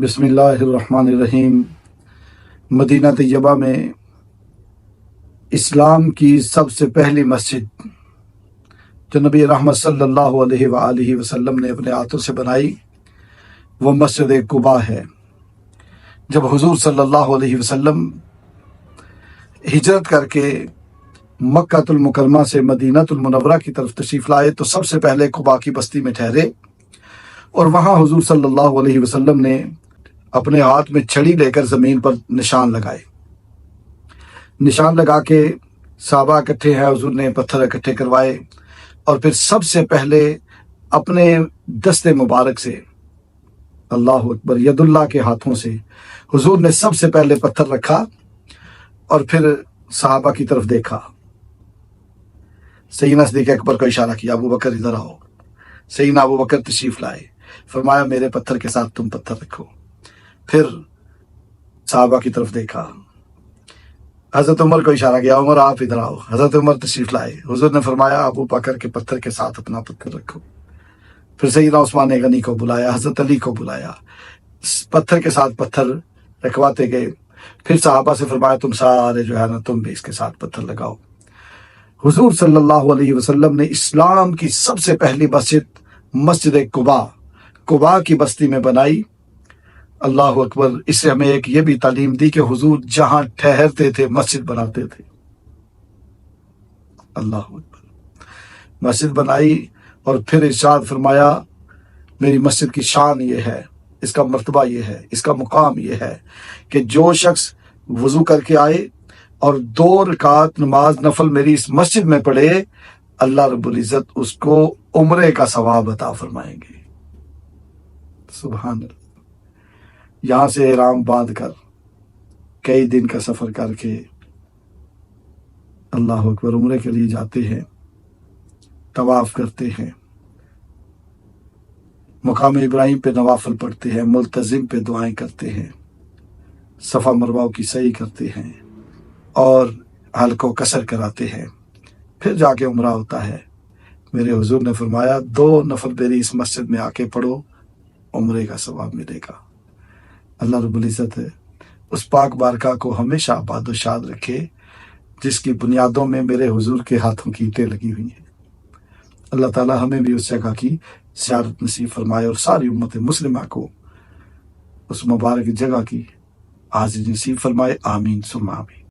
بسم اللہ الرحمن الرحیم۔ مدینہ طیبہ میں اسلام کی سب سے پہلی مسجد جو نبی رحمت صلی اللہ علیہ وآلہ وسلم نے اپنے ہاتھوں سے بنائی وہ مسجد قباء ہے۔ جب حضور صلی اللہ علیہ وسلم ہجرت کر کے مکہ المکرمہ سے مدینہ المنورہ کی طرف تشریف لائے تو سب سے پہلے قباء کی بستی میں ٹھہرے، اور وہاں حضور صلی اللہ علیہ وسلم نے اپنے ہاتھ میں چھڑی لے کر زمین پر نشان لگائے۔ نشان لگا کے صحابہ اکٹھے ہیں، حضور نے پتھر اکٹھے کروائے، اور پھر سب سے پہلے اپنے دستے مبارک سے، اللہ اکبر، ید اللہ کے ہاتھوں سے حضور نے سب سے پہلے پتھر رکھا اور پھر صحابہ کی طرف دیکھا۔ سیدنا صدیق اکبر کو اشارہ کیا، ابو بکر ادھر آؤ۔ سیدنا ابو بکر تشریف لائے، فرمایا میرے پتھر کے ساتھ تم پتھر رکھو۔ پھر صحابہ کی طرف دیکھا، حضرت عمر کو اشارہ کیا، عمر آپ ادھر آؤ۔ حضرت عمر تشریف لائے، حضور نے فرمایا ابو بکر کے پتھر کے ساتھ اپنا پتھر رکھو۔ پھر سیدنا عثمان غنی کو بلایا، حضرت علی کو بلایا، پتھر کے ساتھ پتھر رکھواتے گئے۔ پھر صحابہ سے فرمایا تم سارے جو ہے نا تم بھی اس کے ساتھ پتھر لگاؤ۔ حضور صلی اللہ علیہ وسلم نے اسلام کی سب سے پہلی مسجد قباء کی بستی میں بنائی۔ اللہ اکبر۔ اس سے ہمیں ایک یہ بھی تعلیم دی کہ حضور جہاں ٹھہرتے تھے مسجد بناتے تھے۔ اللہ اکبر۔ مسجد بنائی اور پھر ارشاد فرمایا میری مسجد کی شان یہ ہے، اس کا مرتبہ یہ ہے، اس کا مقام یہ ہے کہ جو شخص وضو کر کے آئے اور 2 رکعت نماز نفل میری اس مسجد میں پڑھے، اللہ رب العزت اس کو عمرے کا ثواب عطا فرمائیں گے۔ سبحان اللہ۔ یہاں سے احرام باندھ کر کئی دن کا سفر کر کے اللہ اکبر عمرے کے لیے جاتے ہیں، طواف کرتے ہیں، مقام ابراہیم پہ نوافل پڑھتے ہیں، ملتزم پہ دعائیں کرتے ہیں، صفا مروہ کی سعی کرتے ہیں اور حلق و قصر کراتے ہیں، پھر جا کے عمرہ ہوتا ہے۔ میرے حضور نے فرمایا 2 نفل میری اس مسجد میں آ کے پڑھو، عمرے کا ثواب ملے گا۔ اللہ رب العزت اس پاک بارگاہ کو ہمیشہ آباد و شاد رکھے جس کی بنیادوں میں میرے حضور کے ہاتھوں کی اینٹیں لگی ہوئی ہیں۔ اللہ تعالی ہمیں بھی اس جگہ کی زیارت نصیب فرمائے اور ساری امت مسلمہ کو اس مبارک جگہ کی حاضری نصیب فرمائے۔ آمین ثم آمین۔